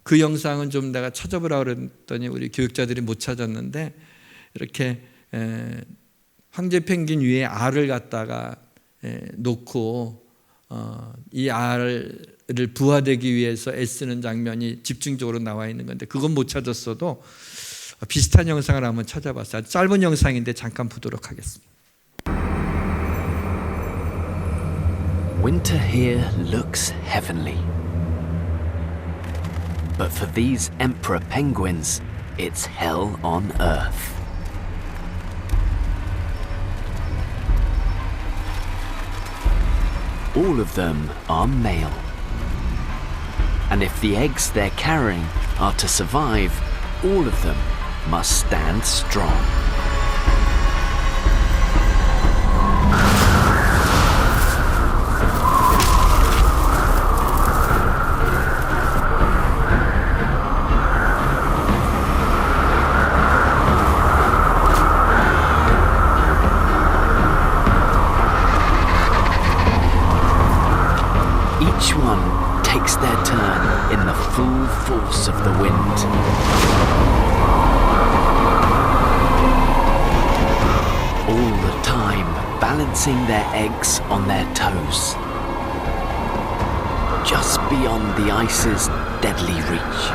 그 영상은 좀 내가 찾아보라고 그랬더니 우리 교육자들이 못 찾았는데 이렇게 황제 펭귄 위에 알을 갖다가 놓고 이 알을 부화되기 위해서 애쓰는 장면이 집중적으로 나와 있는 건데 그건 못 찾았어도 비슷한 영상을 한번 찾아봤어요. 아주 짧은 영상인데 잠깐 보도록 하겠습니다. Winter here looks heavenly. But for these emperor penguins, it's hell on earth. All of them are male. And if the eggs they're carrying are to survive, all of them must stand strong. Each one takes their turn in the full force of the wind. All the time balancing their eggs on their toes, just beyond the ice's deadly reach.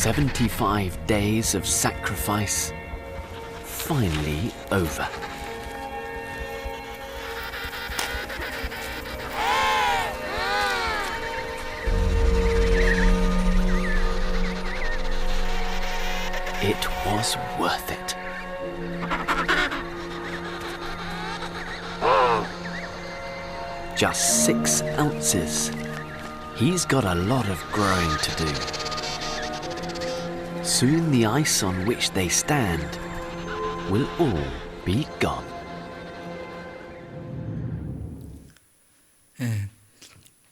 "75 days of sacrifice finally over." It was worth it. Just 6 ounces he's got a lot of growing to do. Soon the ice on which they stand will all be gone.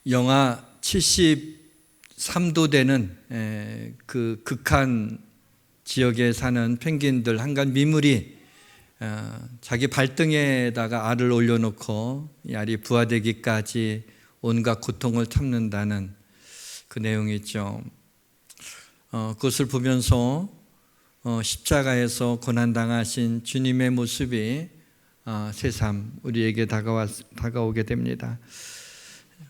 영하 73도 되는 그 극한 지역에 사는 펭귄들 한간 미물이 자기 발등에다가 알을 올려놓고 이 알이 부화되기까지 온갖 고통을 참는다는 그 내용이 있죠. 그것을 보면서 십자가에서 고난당하신 주님의 모습이 새삼 우리에게 다가오게 됩니다.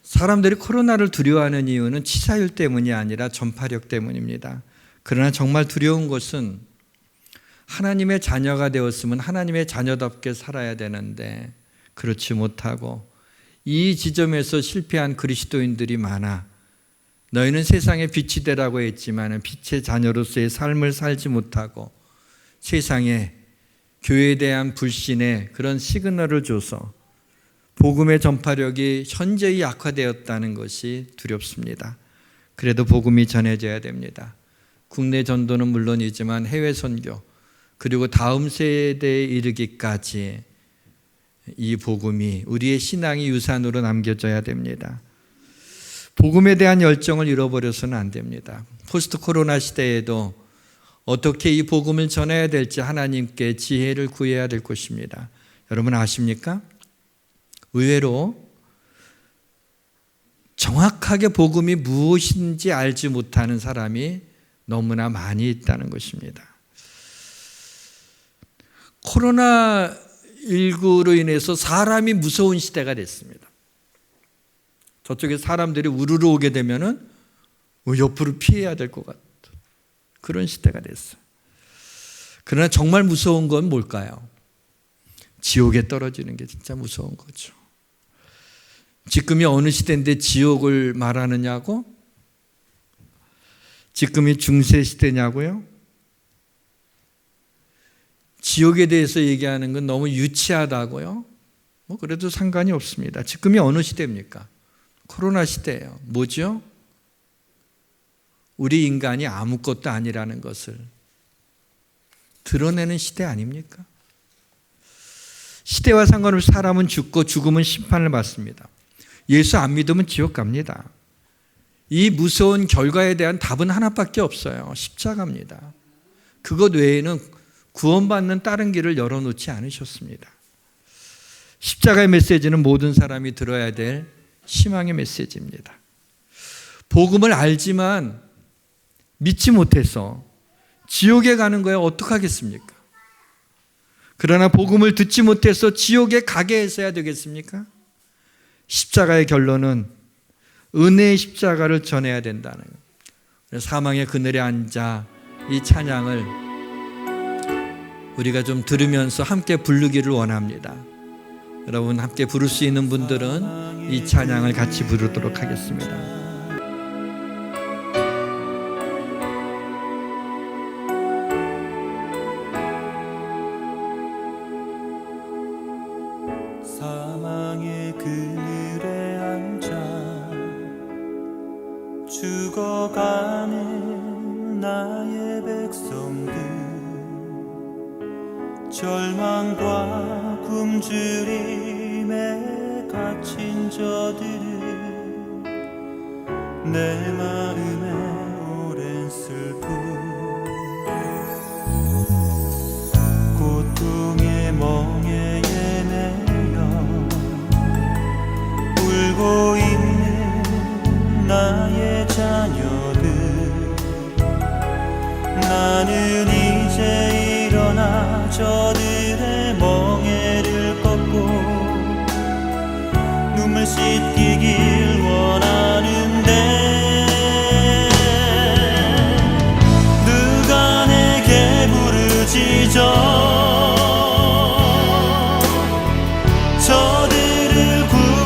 사람들이 코로나를 두려워하는 이유는 치사율 때문이 아니라 전파력 때문입니다. 그러나 정말 두려운 것은 하나님의 자녀가 되었으면 하나님의 자녀답게 살아야 되는데 그렇지 못하고 이 지점에서 실패한 그리스도인들이 많아. 너희는 세상의 빛이 되라고 했지만 빛의 자녀로서의 삶을 살지 못하고 세상에 교회에 대한 불신에 그런 시그널을 줘서 복음의 전파력이 현저히 약화되었다는 것이 두렵습니다. 그래도 복음이 전해져야 됩니다. 국내 전도는 물론이지만 해외 선교 그리고 다음 세대에 이르기까지 이 복음이 우리의 신앙의 유산으로 남겨져야 됩니다. 복음에 대한 열정을 잃어버려서는 안 됩니다. 포스트 코로나 시대에도 어떻게 이 복음을 전해야 될지 하나님께 지혜를 구해야 될 것입니다. 여러분 아십니까? 의외로 정확하게 복음이 무엇인지 알지 못하는 사람이 너무나 많이 있다는 것입니다. 코로나19로 인해서 사람이 무서운 시대가 됐습니다. 저쪽에 사람들이 우르르 오게 되면은 옆으로 피해야 될 것 같은 그런 시대가 됐어요. 그러나 정말 무서운 건 뭘까요? 지옥에 떨어지는 게 진짜 무서운 거죠. 지금이 어느 시대인데 지옥을 말하느냐고? 지금이 중세 시대냐고요? 지옥에 대해서 얘기하는 건 너무 유치하다고요? 그래도 상관이 없습니다. 지금이 어느 시대입니까? 코로나 시대예요. 뭐죠? 우리 인간이 아무것도 아니라는 것을 드러내는 시대 아닙니까? 시대와 상관없이 사람은 죽고 죽으면 심판을 받습니다. 예수 안 믿으면 지옥 갑니다. 이 무서운 결과에 대한 답은 하나밖에 없어요. 십자가입니다. 그것 외에는 구원받는 다른 길을 열어놓지 않으셨습니다. 십자가의 메시지는 모든 사람이 들어야 될 희망의 메시지입니다. 복음을 알지만 믿지 못해서 지옥에 가는 거야 어떡하겠습니까? 그러나 복음을 듣지 못해서 지옥에 가게 해서야 되겠습니까? 십자가의 결론은 은혜의 십자가를 전해야 된다는 거예요. 사망의 그늘에 앉아 이 찬양을 우리가 좀 들으면서 함께 부르기를 원합니다. 여러분 함께 부를 수 있는 분들은 이 찬양을 같이 부르도록 하겠습니다. 사망의 그늘에 앉아 죽어가는 나의 백성들 절망과 굶주림에 갇힌 저들을 내 마음에 오랜 슬픔 고통의 멍에 울고 있는 나의 자녀들 나는 이제 일어나 저들의 멍에를 꺾고 눈물 씻기길 원하는데 누가 내게 부르짖어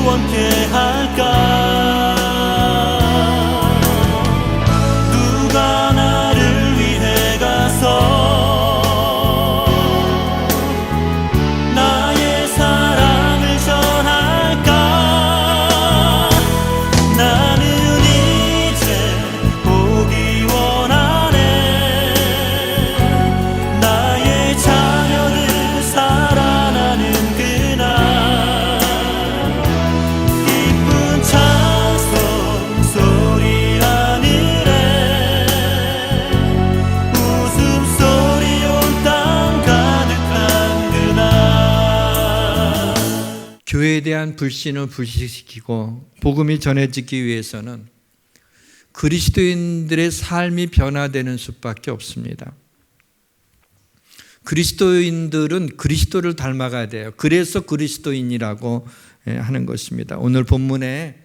원케 할까 누가 나를 위해 가서 대한 불신을 불식시키고 복음이 전해지기 위해서는 그리스도인들의 삶이 변화되는 수밖에 없습니다. 그리스도인들은 그리스도를 닮아가야 돼요. 그래서 그리스도인이라고 하는 것입니다. 오늘 본문에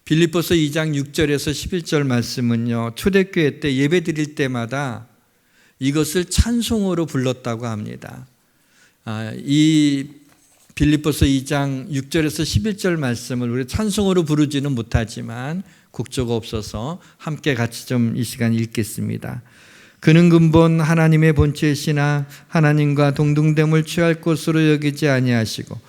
빌립보서 2장 6절에서 11절 말씀은요, 초대교회 때 예배 드릴 때마다 이것을 찬송으로 불렀다고 합니다. 이 빌립보서 2장 6절에서 11절 말씀을 우리 찬송으로 부르지는 못하지만 곡조가 없어서 함께 같이 좀 이 시간 읽겠습니다. 그는 근본 하나님의 본체시나 하나님과 동등됨을 취할 것으로 여기지 아니하시고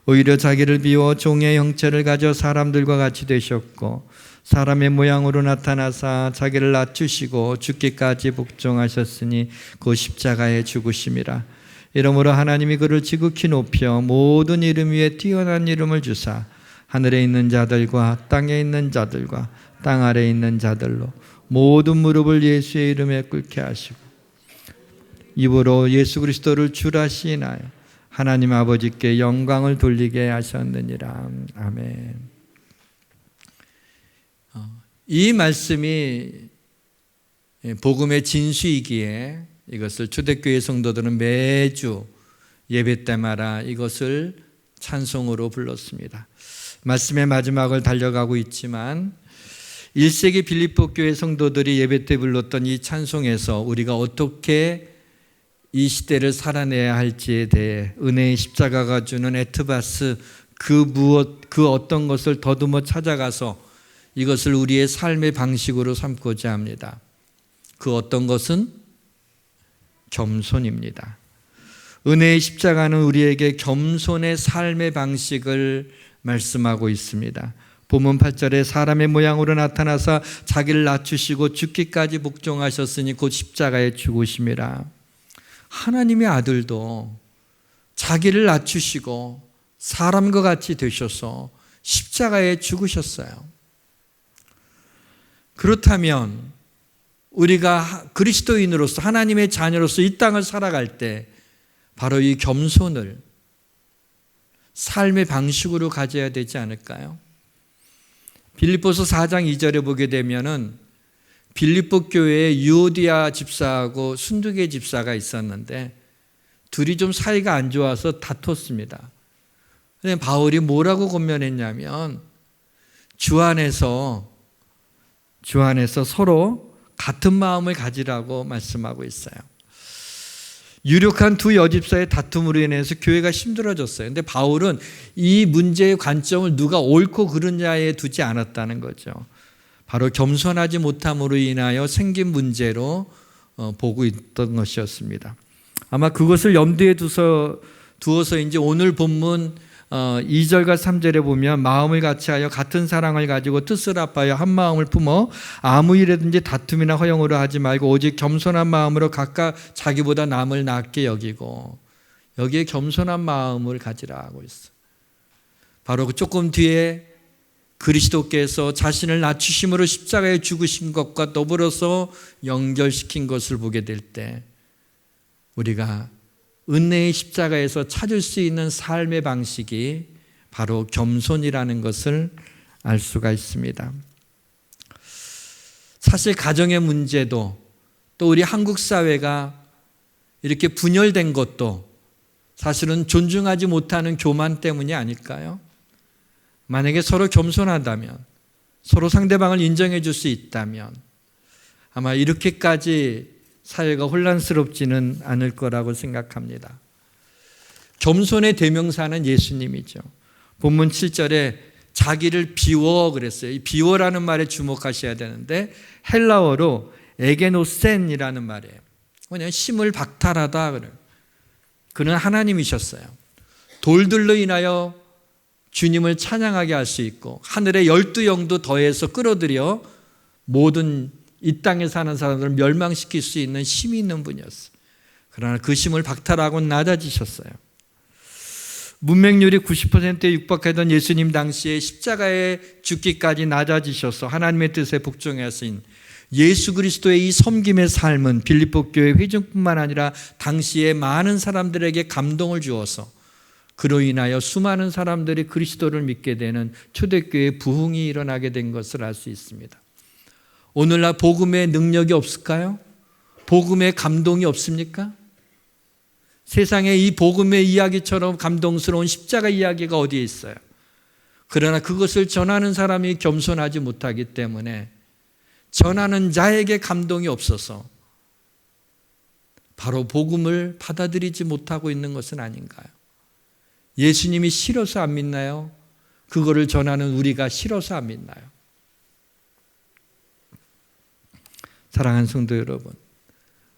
오히려 자기를 비워 종의 형체를 가져 사람들과 같이 되셨고 사람의 모양으로 나타나사 자기를 낮추시고 죽기까지 복종하셨으니 그 십자가에 죽으심이라. 이러므로 하나님이 그를 지극히 높여 모든 이름 위에 뛰어난 이름을 주사 하늘에 있는 자들과 땅에 있는 자들과 땅 아래에 있는 자들로 모든 무릎을 예수의 이름에 꿇게 하시고 입으로 예수 그리스도를 주라 시인하여 하나님 아버지께 영광을 돌리게 하셨느니라. 아멘. 이 말씀이 복음의 진수이기에 이것을 초대교회 성도들은 매주 예배 때마다 이것을 찬송으로 불렀습니다. 말씀의 마지막을 달려가고 있지만 1세기 빌립보 교회 성도들이 예배 때 불렀던 이 찬송에서 우리가 어떻게 이 시대를 살아내야 할지에 대해 은혜의 십자가가 주는 에트바스 그 어떤 것을 더듬어 찾아가서 이것을 우리의 삶의 방식으로 삼고자 합니다. 그 어떤 것은 겸손입니다. 은혜의 십자가는 우리에게 겸손의 삶의 방식을 말씀하고 있습니다. 본문 8절에 사람의 모양으로 나타나사 자기를 낮추시고 죽기까지 복종하셨으니 곧 십자가에 죽으심이라. 하나님의 아들도 자기를 낮추시고 사람과 같이 되셔서 십자가에 죽으셨어요. 그렇다면 우리가 그리스도인으로서 하나님의 자녀로서 이 땅을 살아갈 때 바로 이 겸손을 삶의 방식으로 가져야 되지 않을까요? 빌립보서 4장 2절에 보게 되면은 빌립보 교회에 유오디아 집사하고 순두계 집사가 있었는데 둘이 좀 사이가 안 좋아서 다퉜습니다. 근데 바울이 뭐라고 권면했냐면 주 안에서 서로 같은 마음을 가지라고 말씀하고 있어요. 유력한 두 여집사의 다툼으로 인해서 교회가 힘들어졌어요. 근데 바울은 이 문제의 관점을 누가 옳고 그르냐에 두지 않았다는 거죠. 바로 겸손하지 못함으로 인하여 생긴 문제로 보고 있던 것이었습니다. 아마 그것을 염두에 두어서인지 오늘 본문 2절과 3절에 보면 마음을 같이하여 같은 사랑을 가지고 뜻을 합하여 한 마음을 품어 아무 일에든지 다툼이나 허용으로 하지 말고 오직 겸손한 마음으로 각각 자기보다 남을 낮게 여기고, 여기에 겸손한 마음을 가지라 하고 있어. 바로 조금 뒤에 그리스도께서 자신을 낮추심으로 십자가에 죽으신 것과 더불어서 연결시킨 것을 보게 될 때 우리가 은혜의 십자가에서 찾을 수 있는 삶의 방식이 바로 겸손이라는 것을 알 수가 있습니다. 사실 가정의 문제도 또 우리 한국 사회가 이렇게 분열된 것도 사실은 존중하지 못하는 교만 때문이 아닐까요? 만약에 서로 겸손하다면, 서로 상대방을 인정해 줄 수 있다면 아마 이렇게까지 사회가 혼란스럽지는 않을 거라고 생각합니다. 겸손의 대명사는 예수님이죠. 본문 7절에 자기를 비워 그랬어요. 이 비워라는 말에 주목하셔야 되는데 헬라어로 에게노센이라는 말이에요. 그냥 힘을 박탈하다 그래요. 그는 하나님이셨어요. 돌들로 인하여 주님을 찬양하게 할 수 있고 하늘의 12영도 더해서 끌어들여 모든 이 땅에 사는 사람들을 멸망시킬 수 있는 힘이 있는 분이었어요. 그러나 그 힘을 박탈하고 낮아지셨어요. 문맹률이 90%에 육박하던 예수님 당시에 십자가에 죽기까지 낮아지셔서 하나님의 뜻에 복종하신 예수 그리스도의 이 섬김의 삶은 빌립보 교회 회중뿐만 아니라 당시에 많은 사람들에게 감동을 주어서 그로 인하여 수많은 사람들이 그리스도를 믿게 되는 초대교회 부흥이 일어나게 된 것을 알 수 있습니다. 오늘날 복음의 능력이 없을까요? 복음의 감동이 없습니까? 세상에 이 복음의 이야기처럼 감동스러운 십자가 이야기가 어디에 있어요? 그러나 그것을 전하는 사람이 겸손하지 못하기 때문에 전하는 자에게 감동이 없어서 바로 복음을 받아들이지 못하고 있는 것은 아닌가요? 예수님이 싫어서 안 믿나요? 그거를 전하는 우리가 싫어서 안 믿나요? 사랑하는 성도 여러분,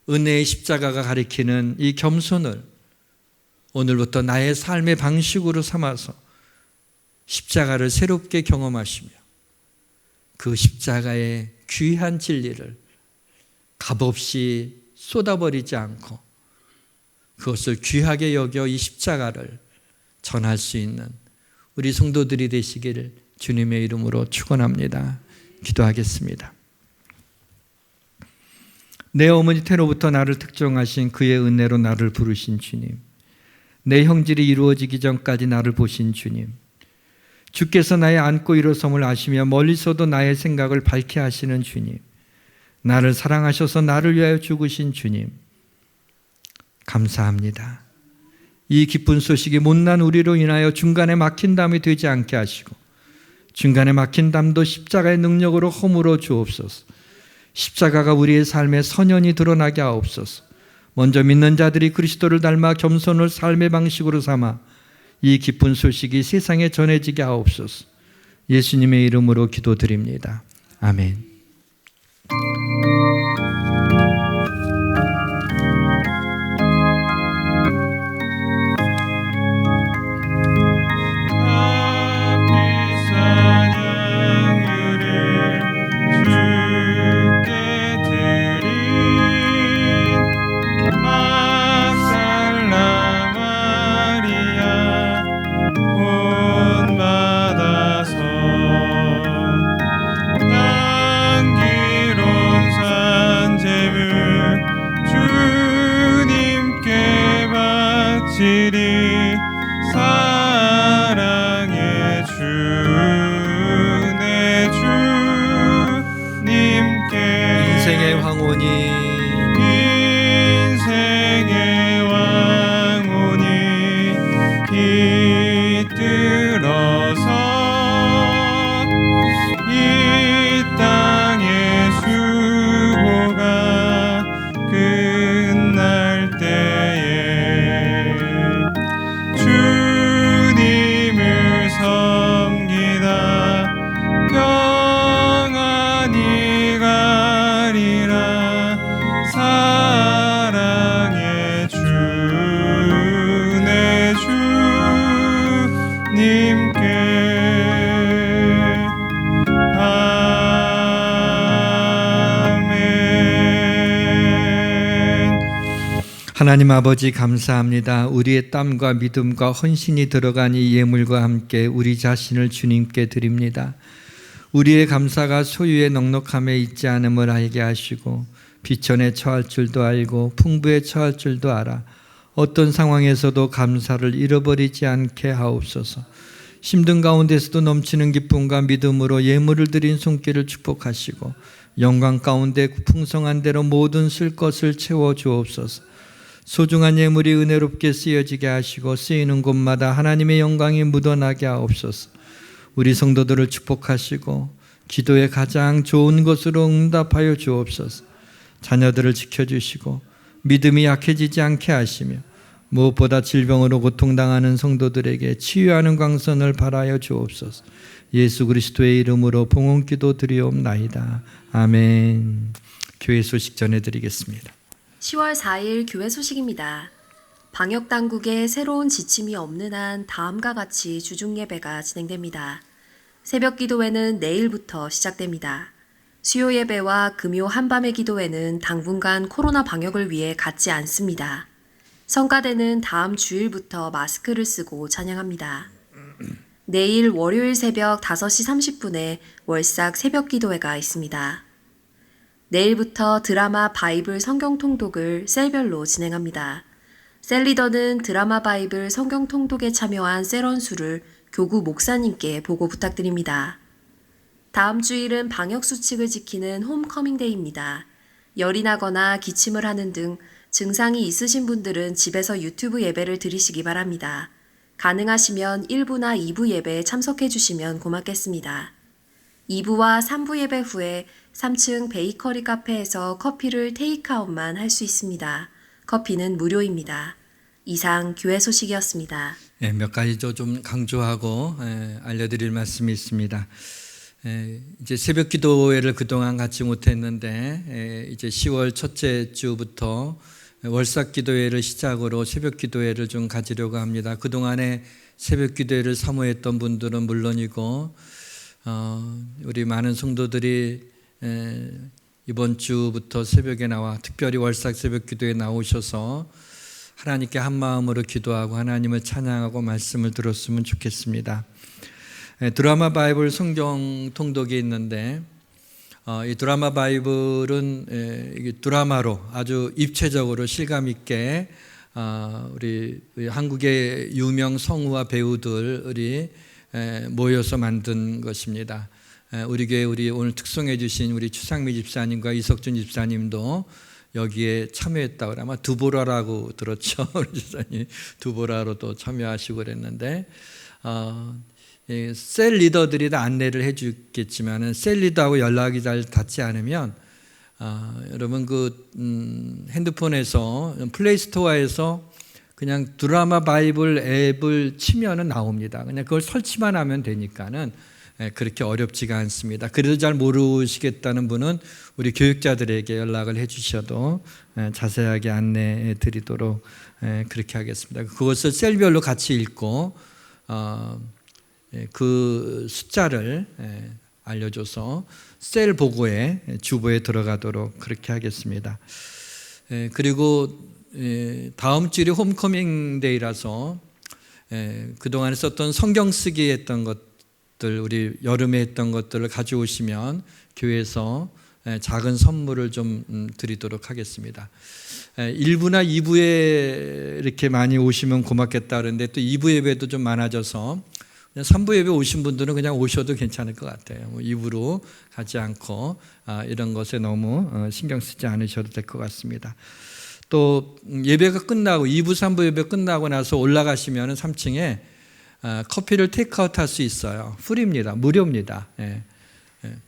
은혜의 십자가가 가리키는 이 겸손을 오늘부터 나의 삶의 방식으로 삼아서 십자가를 새롭게 경험하시며 그 십자가의 귀한 진리를 값없이 쏟아버리지 않고 그것을 귀하게 여겨 이 십자가를 전할 수 있는 우리 성도들이 되시기를 주님의 이름으로 축원합니다. 기도하겠습니다. 내 어머니 태로부터 나를 특정하신 그의 은혜로 나를 부르신 주님, 내 형질이 이루어지기 전까지 나를 보신 주님, 주께서 나의 앉고 일어섬을 아시며 멀리서도 나의 생각을 밝게 하시는 주님, 나를 사랑하셔서 나를 위하여 죽으신 주님, 감사합니다. 이 기쁜 소식이 못난 우리로 인하여 중간에 막힌 담이 되지 않게 하시고 중간에 막힌 담도 십자가의 능력으로 허물어 주옵소서. 십자가가 우리의 삶에 선연히 드러나게 하옵소서. 먼저 믿는 자들이 그리스도를 닮아 겸손을 삶의 방식으로 삼아 이 기쁜 소식이 세상에 전해지게 하옵소서. 예수님의 이름으로 기도드립니다. 아멘. 하나님 아버지 감사합니다. 우리의 땀과 믿음과 헌신이 들어간 이 예물과 함께 우리 자신을 주님께 드립니다. 우리의 감사가 소유의 넉넉함에 있지 않음을 알게 하시고 비천에 처할 줄도 알고 풍부에 처할 줄도 알아 어떤 상황에서도 감사를 잃어버리지 않게 하옵소서. 힘든 가운데서도 넘치는 기쁨과 믿음으로 예물을 드린 손길을 축복하시고 영광 가운데 풍성한 대로 모든 쓸 것을 채워 주옵소서. 소중한 예물이 은혜롭게 쓰여지게 하시고 쓰이는 곳마다 하나님의 영광이 묻어나게 하옵소서. 우리 성도들을 축복하시고 기도에 가장 좋은 것으로 응답하여 주옵소서. 자녀들을 지켜주시고 믿음이 약해지지 않게 하시며 무엇보다 질병으로 고통당하는 성도들에게 치유하는 광선을 발하여 주옵소서. 예수 그리스도의 이름으로 봉헌기도 드리옵나이다. 아멘. 교회 소식 전해드리겠습니다. 10월 4일 교회 소식입니다. 방역당국의 새로운 지침이 없는 한 다음과 같이 주중예배가 진행됩니다. 새벽 기도회는 내일부터 시작됩니다. 수요 예배와 금요 한밤의 기도회는 당분간 코로나 방역을 위해 갖지 않습니다. 성가대는 다음 주일부터 마스크를 쓰고 찬양합니다. 내일 월요일 새벽 5시 30분에 월삭 새벽 기도회가 있습니다. 내일부터 드라마 바이블 성경 통독을 셀별로 진행합니다. 셀리더는 드라마 바이블 성경 통독에 참여한 세런수를 교구 목사님께 보고 부탁드립니다. 다음 주일은 방역수칙을 지키는 홈커밍데이입니다. 열이 나거나 기침을 하는 등 증상이 있으신 분들은 집에서 유튜브 예배를 드리시기 바랍니다. 가능하시면 1부나 2부 예배에 참석해 주시면 고맙겠습니다. 2부와 3부 예배 후에 3층 베이커리 카페에서 커피를 테이크아웃만 할 수 있습니다. 커피는 무료입니다. 이상 교회 소식이었습니다. 몇 가지 좀 강조하고 알려드릴 말씀이 있습니다. 이제 새벽 기도회를 그동안 갖지 못했는데 이제 10월 첫째 주부터 월삭 기도회를 시작으로 새벽 기도회를 좀 가지려고 합니다. 그동안에 새벽 기도회를 사모했던 분들은 물론이고 우리 많은 성도들이 이번 주부터 새벽에 나와 특별히 월삭 새벽 기도에 나오셔서 하나님께 한 마음으로 기도하고 하나님을 찬양하고 말씀을 들었으면 좋겠습니다. 드라마 바이블 성경 통독이 있는데 이 드라마 바이블은 드라마로 아주 입체적으로 실감 있게 우리 한국의 유명 성우와 배우들이 모여서 만든 것입니다. 우리 교회 우리 오늘 특송해 주신 우리 추상미 집사님과 이석준 집사님도 여기에 참여했다고 아마 두보라라고 들었죠. 우리 집사님 두보라로도 참여하시고 그랬는데 셀 리더들이 다 안내를 해주겠지만 셀 리더하고 연락이 잘 닿지 않으면 여러분 핸드폰에서 플레이스토어에서 그냥 드라마 바이블 앱을 치면은 나옵니다. 그냥 그걸 설치만 하면 되니까는 그렇게 어렵지가 않습니다. 그래도 잘 모르시겠다는 분은 우리 교육자들에게 연락을 해주셔도 자세하게 안내해 드리도록 그렇게 하겠습니다. 그것을 셀별로 같이 읽고 그 숫자를 알려줘서 셀 보고에 주보에 들어가도록 그렇게 하겠습니다. 그리고 다음 주일이 홈커밍 데이라서 그동안에 썼던 성경 쓰기 했던 것들 우리 여름에 했던 것들을 가져오시면 교회에서 작은 선물을 좀 드리도록 하겠습니다. 1부나 2부에 이렇게 많이 오시면 고맙겠다 그러는데 또 2부 예배도 좀 많아져서 3부 예배 오신 분들은 그냥 오셔도 괜찮을 것 같아요. 2부로 가지 않고 이런 것에 너무 신경 쓰지 않으셔도 될 것 같습니다. 또 예배가 끝나고 2부, 3부 예배 끝나고 나서 올라가시면 3층에 커피를 테이크아웃 할 수 있어요. 프리입니다. 무료입니다.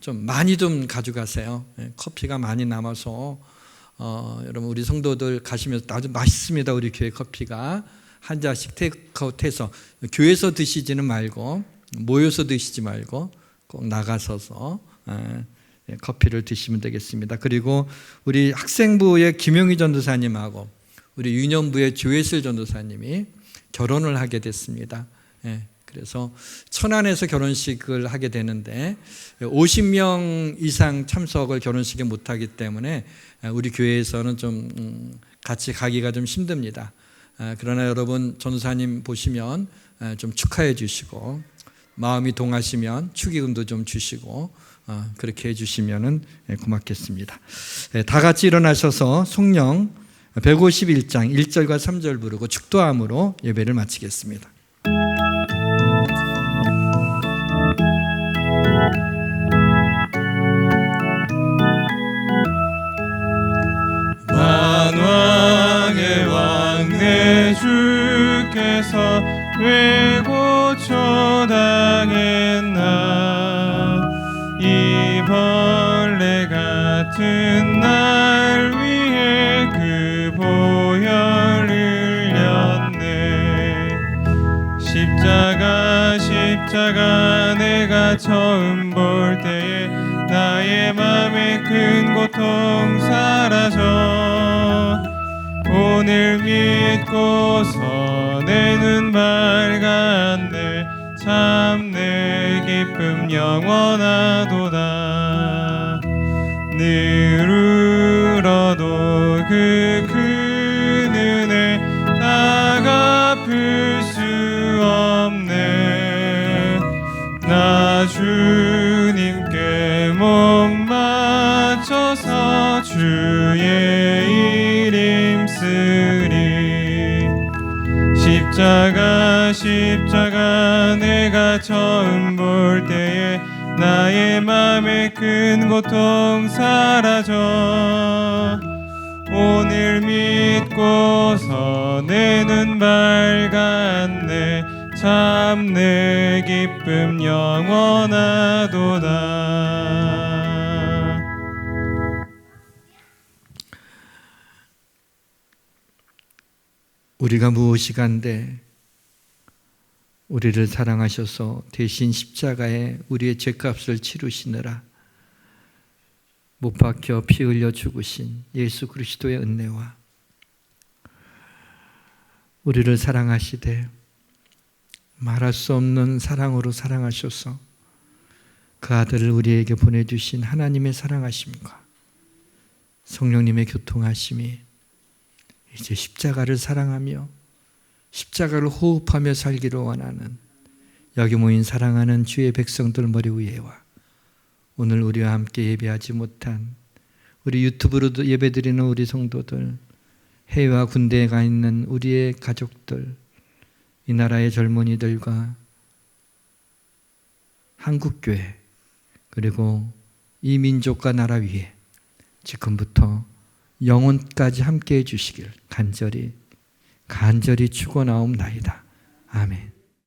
좀 많이 좀 가져가세요. 커피가 많이 남아서 여러분 우리 성도들 가시면서 아주 맛있습니다. 우리 교회 커피가 한 잔씩 테이크아웃해서 교회에서 드시지는 말고 모여서 드시지 말고 꼭 나가서서 커피를 드시면 되겠습니다. 그리고 우리 학생부의 김용희 전도사님하고 우리 유년부의 조혜슬 전도사님이 결혼을 하게 됐습니다. 그래서 천안에서 결혼식을 하게 되는데 50명 이상 참석을 결혼식에 못하기 때문에 우리 교회에서는 좀 같이 가기가 좀 힘듭니다. 그러나 여러분 전도사님 보시면 좀 축하해 주시고 마음이 동하시면 축의금도 좀 주시고 그렇게 해주시면 고맙겠습니다. 다 같이 일어나셔서 성령 151장 1절과 3절 부르고 축도함으로 예배를 마치겠습니다. 만왕의 왕 내 주께서 왜 고초당했나 이 벌레 같은 날 위해 그 보혈 흘렸네 십자가 내가 처음 볼 때에 나의 맘에 큰 고통 사라져 오늘 믿고서 내 눈 밝았네 참 내 기쁨 영원하도다 늘 울어도 그 큰 은혜 다 갚을 수 없네 나 주님께 못 맞춰서 주의 일 힘쓰리 십자가 내가 처음 볼 때에 나의 맘의 큰 고통 사라져 오늘 믿고서 내 눈 밝았네 참 내 기쁨 영원하도다. 우리가 무엇이 간데 우리를 사랑하셔서 대신 십자가에 우리의 죄값을 치르시느라 못 박혀 피 흘려 죽으신 예수 그리스도의 은혜와 우리를 사랑하시되 말할 수 없는 사랑으로 사랑하셔서 그 아들을 우리에게 보내주신 하나님의 사랑하심과 성령님의 교통하심이 이제 십자가를 사랑하며 십자가를 호흡하며 살기를 원하는 여기 모인 사랑하는 주의 백성들 머리 위에와 오늘 우리와 함께 예배하지 못한 우리 유튜브로도 예배드리는 우리 성도들, 해외와 군대에 가 있는 우리의 가족들, 이 나라의 젊은이들과 한국교회 그리고 이 민족과 나라 위에 지금부터 영혼까지 함께해 주시길 간절히 축원하옵나이다. 아멘.